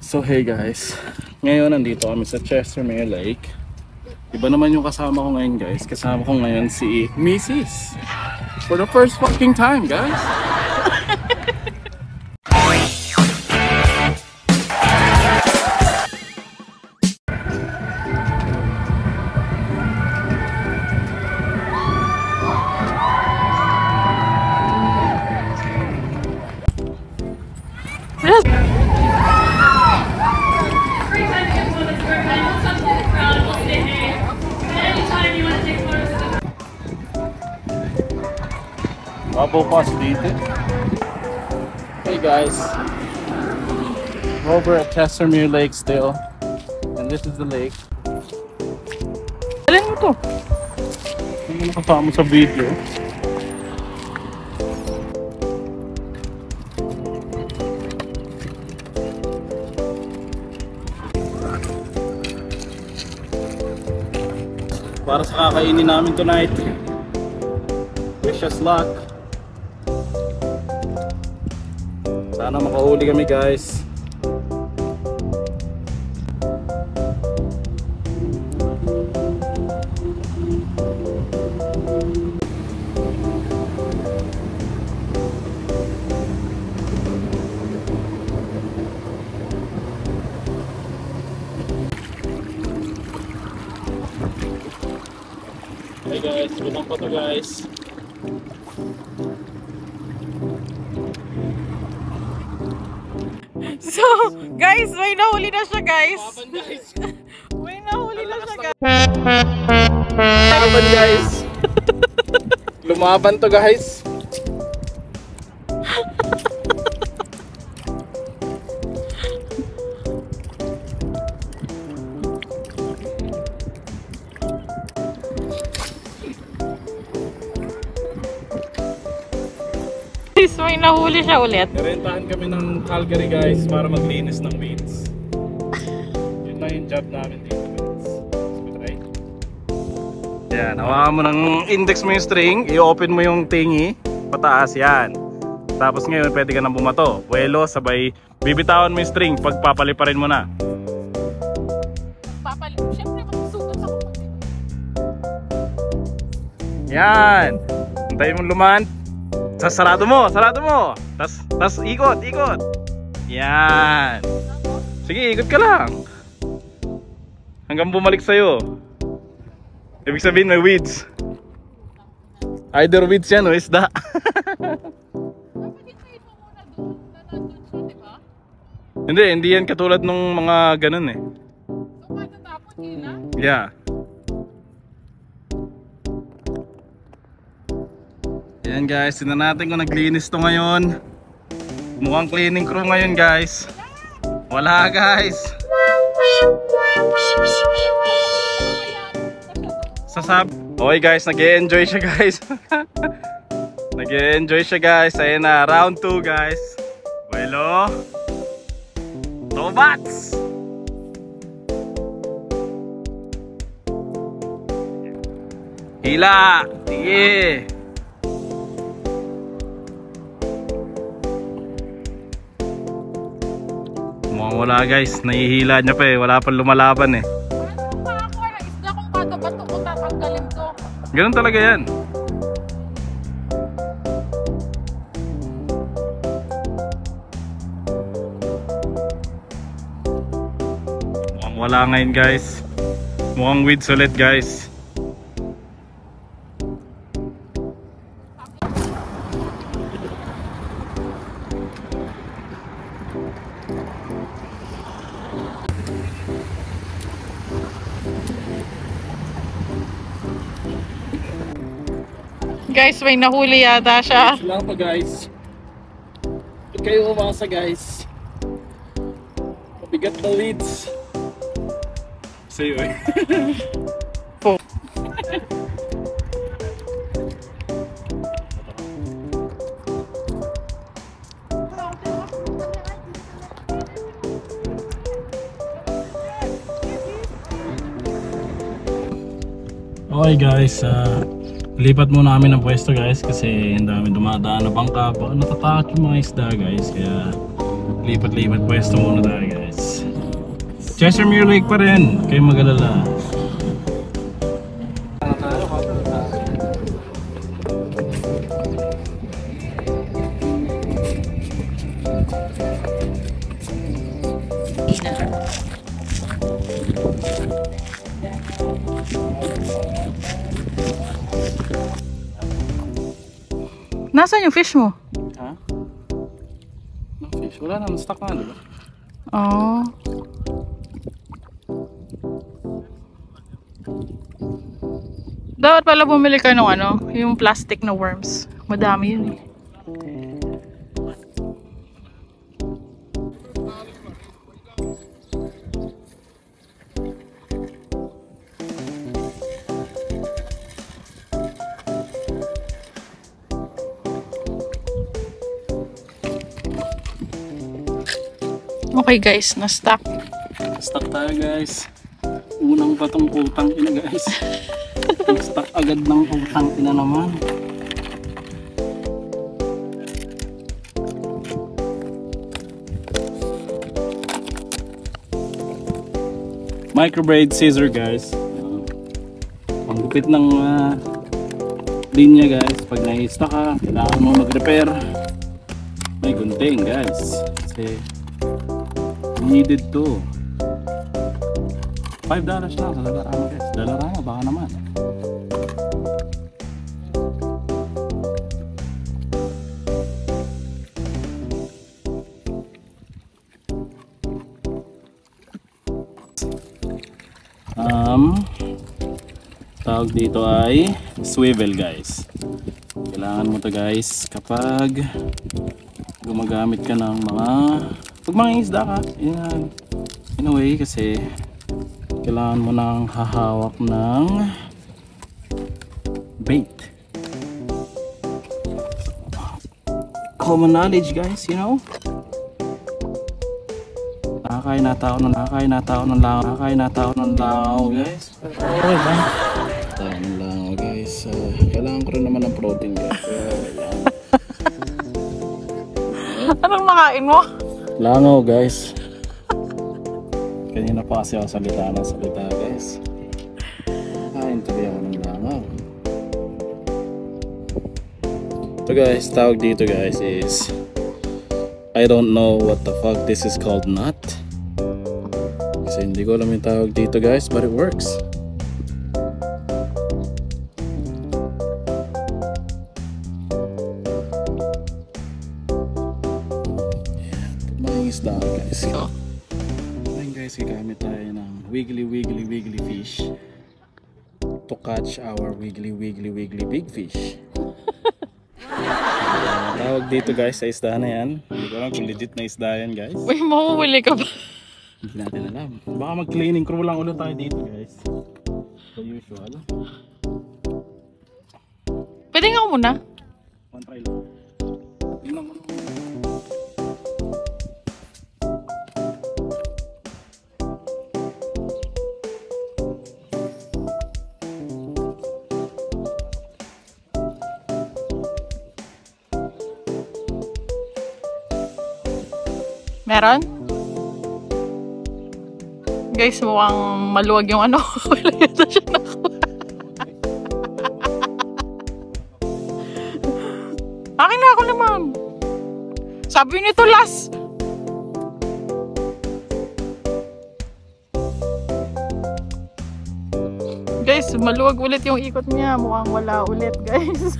So hey guys, ngayon nandito kami sa Chestermere Lake. Iba naman yung kasama ko ngayon guys. Kasama ko ngayon si Mrs. For the first fucking time guys. Bubble bus dito. Hey guys, we're over at Chestermere Lake still, and this is the lake. Alin mo to? Hindi mo kasama sa video. Para sa kakainin namin tonight. Wish us luck. Sana makahuli kami guys. Hey guys, lumang pa to guys. So, guys, may nahuli na siya, guys. May nahuli na siya, guys. Lumaban, guys. Lumaban to, guys. May nahuli siya ulit. Narentahan kami ng Calgary guys para maglinis ng weeds. Yun lang yung job namin dito guys. Right? Yan, hawakan mo ng index mo yung string, i-open mo yung thingy, pataas yan. Tapos ngayon pwede ka nang bumato. Buwelo, sabay bibitawan mo yung string pag papaliparin mo na. Siyempre masusugat ako. Yan! Hintayin mong lumaan. Sarado mo, sarado mo. Tas ikot, ikot. Yan. Sige, ikot ka lang. Hanggang bumalik sa'yo. Ibig sabihin may weeds. Either weeds yan o isda. Hindi yan katulad ng mga ganun eh. So, matatapon yun na? Yeah. Ayan guys, tingnan natin kung naglinis to ngayon. Mukhang cleaning crew ngayon guys. Wala guys. Okay guys, nag-e-enjoy siya guys. Nag-e-enjoy siya guys. Ayan na, round 2 guys. Buwelo. Tobats. Hila. Sige. Mukhang wala guys, nahihila niya pa eh, wala pang lumalaban eh. Ano makakuha ng isda kung bato-bato ko tatanggalin ko? Ganun talaga yan. Mukhang wala ngayon guys. Mukhang weeds ulit guys. Guys, may nahuli yata siya. Lang pa guys. Huwag kayo umasa guys. Mabigat na weeds. Sa'yo eh. Po. Okay guys, lipat muna namin ng pwesto guys kasi ang dami dumadaan na bangka. Natatakot yung mga isda guys, kaya Lipat-lipat pwesto muna tayo guys. Chestermere Lake pa rin, kayo mag-alala. Nasaan yung fish mo? Ha? No fish? Wala na, stock na diba? Oh. Dapat pala bumili ka ng ano, yung plastic na worms. Madami yun eh. Okay guys, na-stock. Stock tayo guys. Unang patong utang ina guys. Stock agad ng utang ina naman. Microbraid scissor guys. Panggupit ng linya guys. Pag na-stock ka, kailangan mo mag-repair. May gunting guys. Kasi needed to. $5 lang sa Dalarama guys. Dalarama baka naman. Tawag dito ay swivel guys. Kailangan mo to guys kapag gumagamit ka ng mga pag mga isda ka, in a way kasi kailangan mo nang hahawak ng bait. Common knowledge guys, you know? Nakakain na tao ng langaw guys. Okay ba? Tao ng langaw guys. Kailangan ko rin naman ng protein guys. Anong nakain mo? Langaw guys. Kanina pa kasi ako salita guys. Kain tuloy ako ng langaw. Ito guys, tawag dito guys is I don't know what the fuck this is called nut. Kasi hindi ko alam yung tawag dito guys, but it works. Isda guys. Ngayon guys, gagamit tayo ng wiggly fish to catch our wiggly big fish. Tawag dito guys sa isda na yan. Hindi ko alam kung legit na isda yan guys. Uy, mahuhuli ka ba? Hindi natin alam. Baka mag-cleaning crew lang ulit tayo dito guys. The usual. Pwede nga ako muna. One try lang. Tingnan mo. Meron? Guys, mukhang maluwag yung ano. Wala yata siya nakuha. Akin na ako naman. Sabi nito last. Guys, maluwag ulit yung ikot niya. Mukhang wala ulit, guys.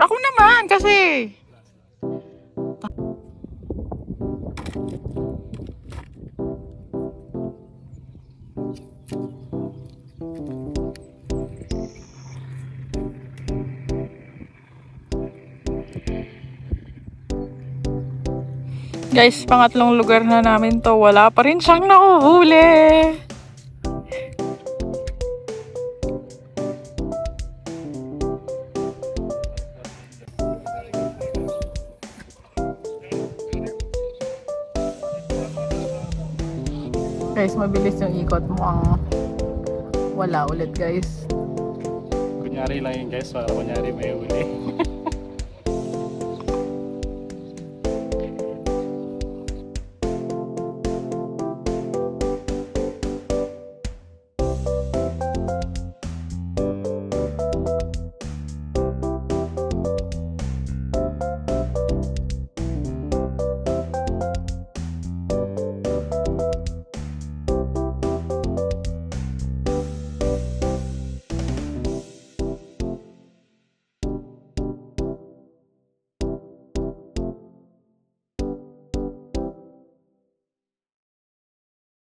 Ako naman kasi. Guys, pangatlong lugar na namin to. Wala pa rin siyang nakuhuli. Guys, mabilis yung ikot mo ang wala ulit guys. Kunyari lang yun guys, para kunyari may huli.